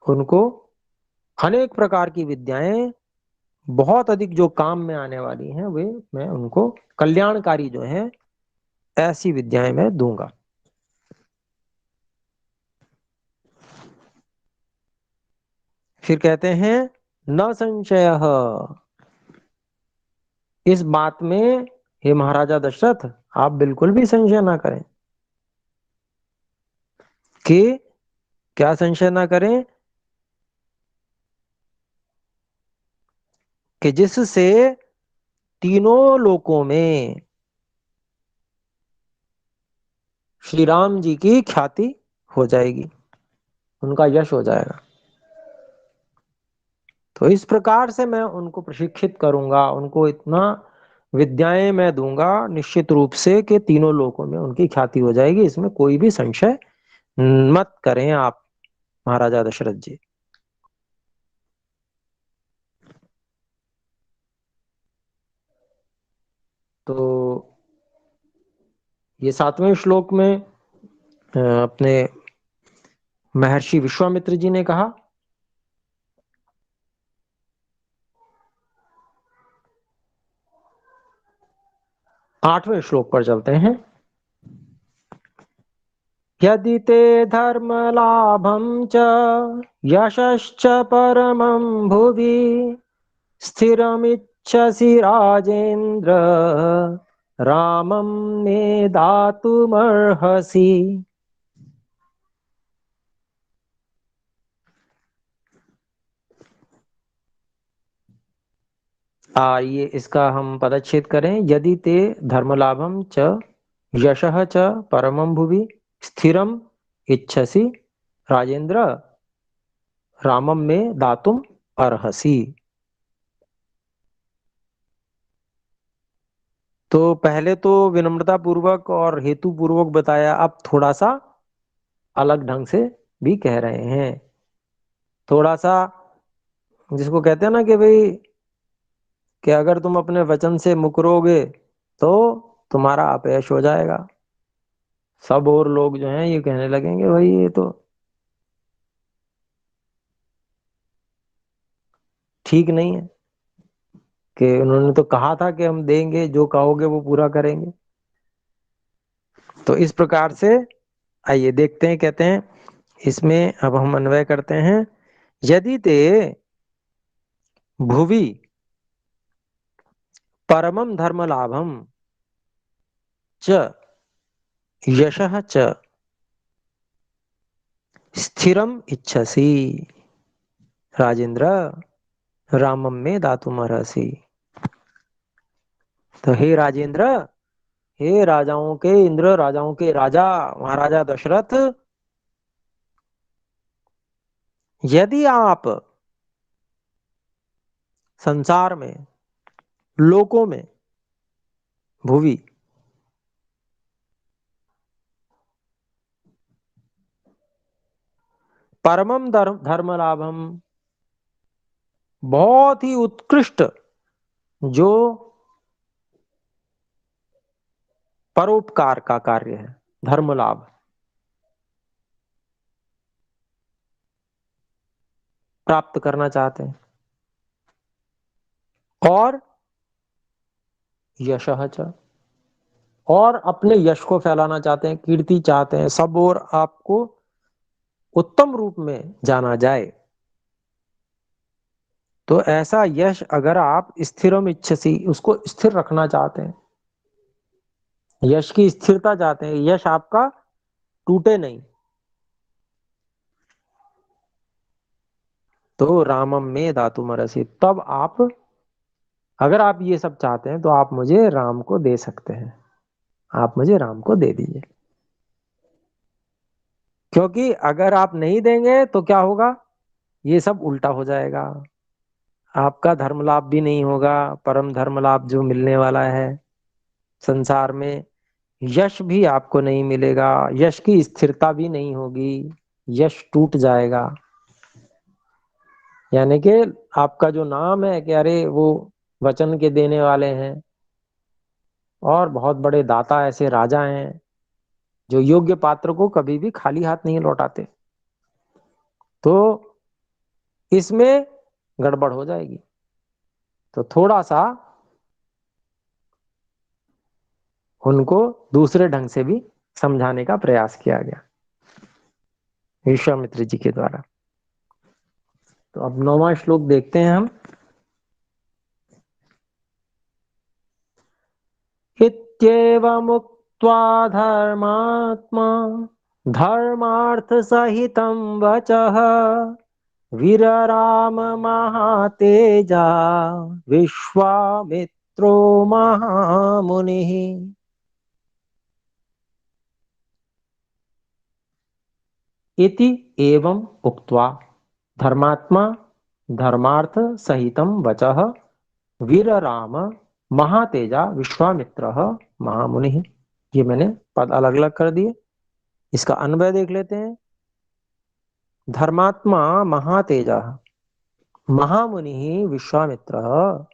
उनको अनेक प्रकार की विद्याएं, बहुत अधिक जो काम में आने वाली हैं, वे मैं उनको कल्याणकारी जो है ऐसी विद्याएं मैं दूंगा। फिर कहते हैं न संशय, इस बात में हे महाराजा दशरथ आप बिल्कुल भी संशय ना करें। कि क्या संशय ना करें? कि जिससे तीनों लोकों में श्री राम जी की ख्याति हो जाएगी, उनका यश हो जाएगा। तो इस प्रकार से मैं उनको प्रशिक्षित करूंगा, उनको इतना विद्याएं मैं दूंगा निश्चित रूप से कि तीनों लोकों में उनकी ख्याति हो जाएगी। इसमें कोई भी संशय मत करें आप महाराजा दशरथ जी। तो ये 7वें श्लोक में अपने महर्षि विश्वामित्र जी ने कहा। 8वें श्लोक पर चलते हैं। यदि ते धर्म लाभं च यशश्च परमं भुवि स्थिरमिच्छसि राजेन्द्र रामं मे दातुमर्हसि। ये इसका हम पदच्छेद करें। यदि ते धर्मलाभम च यशः च परमं भुवि स्थिरम इच्छसि राजेंद्र रामम में दातुम अर्हसि। तो पहले तो विनम्रता पूर्वक और हेतु पूर्वक बताया, अब थोड़ा सा अलग ढंग से भी कह रहे हैं। थोड़ा सा जिसको कहते हैं ना कि भाई कि अगर तुम अपने वचन से मुकरोगे तो तुम्हारा अपयश हो जाएगा। सब और लोग जो हैं ये कहने लगेंगे भाई ये तो ठीक नहीं है, कि उन्होंने तो कहा था कि हम देंगे, जो कहोगे वो पूरा करेंगे। तो इस प्रकार से आइए देखते हैं, कहते हैं इसमें अब हम अन्वय करते हैं। यदि ते भुवि परमं धर्म लाभम च यशः च स्थिरम इच्छसि राजेंद्र रामम में दातुमर्हसि। तो हे राजेंद्र, हे राजाओं के इंद्र, राजाओं के राजा महाराजा दशरथ, यदि आप संसार में, लोकों में, भुवि परमम धर्म लाभम, बहुत ही उत्कृष्ट जो परोपकार का कार्य है, धर्म लाभ प्राप्त करना चाहते हैं, और यशः च, और अपने यश को फैलाना चाहते हैं, कीर्ति चाहते हैं, सब और आपको उत्तम रूप में जाना जाए। तो ऐसा यश अगर आप स्थिरम इच्छसि, उसको स्थिर रखना चाहते हैं, यश की स्थिरता चाहते हैं, यश आपका टूटे नहीं, तो रामम में दातुमर्हसि, तब आप, अगर आप ये सब चाहते हैं तो आप मुझे राम को दे सकते हैं, आप मुझे राम को दे दीजिए। क्योंकि अगर आप नहीं देंगे तो क्या होगा, ये सब उल्टा हो जाएगा, आपका धर्म लाभ भी नहीं होगा, परम धर्म लाभ जो मिलने वाला है संसार में, यश भी आपको नहीं मिलेगा, यश की स्थिरता भी नहीं होगी, यश टूट जाएगा। यानी कि आपका जो नाम है कि अरे वो वचन के देने वाले हैं, और बहुत बड़े दाता ऐसे राजा हैं जो योग्य पात्र को कभी भी खाली हाथ नहीं लौटाते, तो इसमें गड़बड़ हो जाएगी। तो थोड़ा सा उनको दूसरे ढंग से भी समझाने का प्रयास किया गया विश्वामित्र जी के द्वारा। तो अब 9वां श्लोक देखते हैं हम। इत्येवमुक्त्वा धर्मात्मा धर्मार्थ सहितं वचः विरराम महातेजा विश्वामित्रो महामुनिः। इति एवं उक्त्वा धर्मात्मा धर्मार्थ सहितं वचः वीरराम महातेजा विश्वामित्रः महामुनिः। ये मैंने पद अलग अलग कर दिए, इसका अन्वय देख लेते हैं। धर्मात्मा महातेजा महामुनिः विश्वामित्रः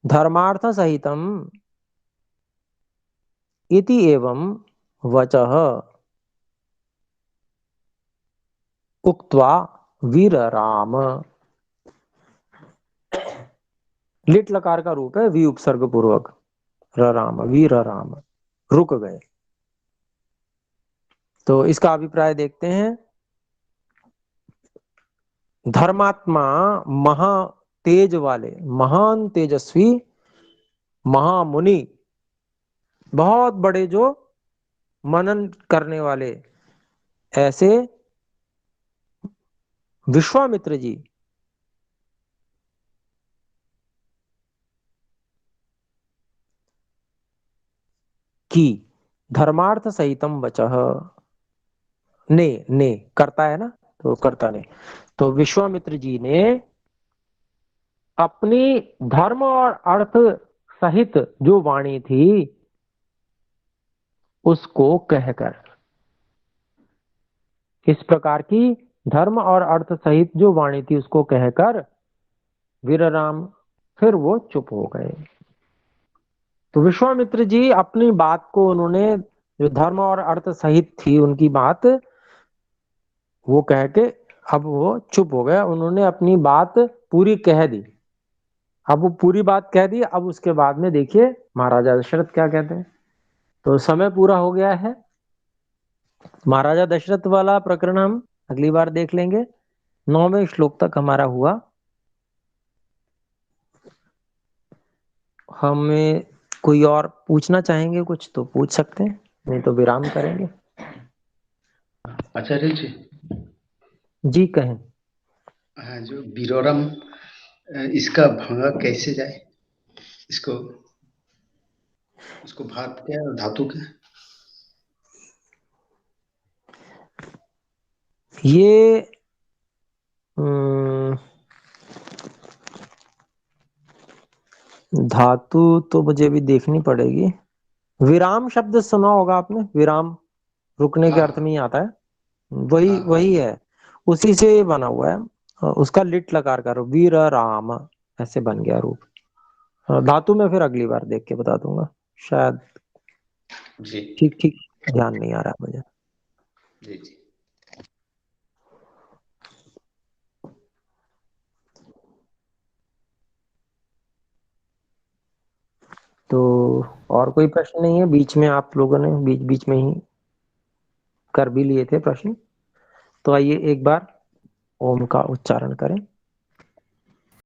धर्मार्थ सहितम् इति एवं वचः उक्त्वा वीरराम। लिट लकार का रूप है वी उपसर्ग पूर्वक, राम, वीर राम, रुक गए। तो इसका अभिप्राय देखते हैं। धर्मात्मा महा तेज वाले, महान तेजस्वी, महामुनि, बहुत बड़े जो मनन करने वाले, ऐसे विश्वामित्र जी की धर्मार्थ सहितम वचः, ने करता है ना, तो करता ने, तो विश्वामित्र जी ने अपनी धर्म और अर्थ सहित जो वाणी थी उसको कहकर, इस प्रकार की धर्म और अर्थ सहित जो वाणी थी उसको कहकर वीरराम फिर वो चुप हो गए। तो विश्वामित्र जी अपनी बात को, उन्होंने जो धर्म और अर्थ सहित थी उनकी बात, वो कह के अब वो चुप हो गया, उन्होंने अपनी बात पूरी कह दी। अब वो पूरी बात कह दी, अब उसके बाद में देखिए महाराजा दशरथ क्या कहते हैं। तो समय पूरा हो गया है, महाराजा दशरथ वाला प्रकरण हम अगली बार देख लेंगे। 9वें श्लोक तक हमारा हुआ। हमें कोई और पूछना चाहेंगे कुछ तो पूछ सकते हैं, नहीं तो विराम करेंगे। आचार्य जी, जी कहें। हाँ, जो विरोरम, इसका भंगा कैसे जाए, इसको, उसको भात क्या और धातु क्या? ये धातु तो मुझे भी देखनी पड़ेगी। विराम शब्द सुना होगा आपने, विराम रुकने के हाँ अर्थ में ही आता है, वही हाँ वही है, उसी से बना हुआ है। उसका लिट लकार करो, वीर राम, ऐसे बन गया रूप। धातु में फिर अगली बार देख के बता दूंगा, शायद जी ठीक ठीक ध्यान नहीं आ रहा मुझे। जी जी। तो और कोई प्रश्न नहीं है? बीच में आप लोगों ने बीच बीच में ही कर भी लिए थे प्रश्न, तो आइए एक बार ओम का उच्चारण करें।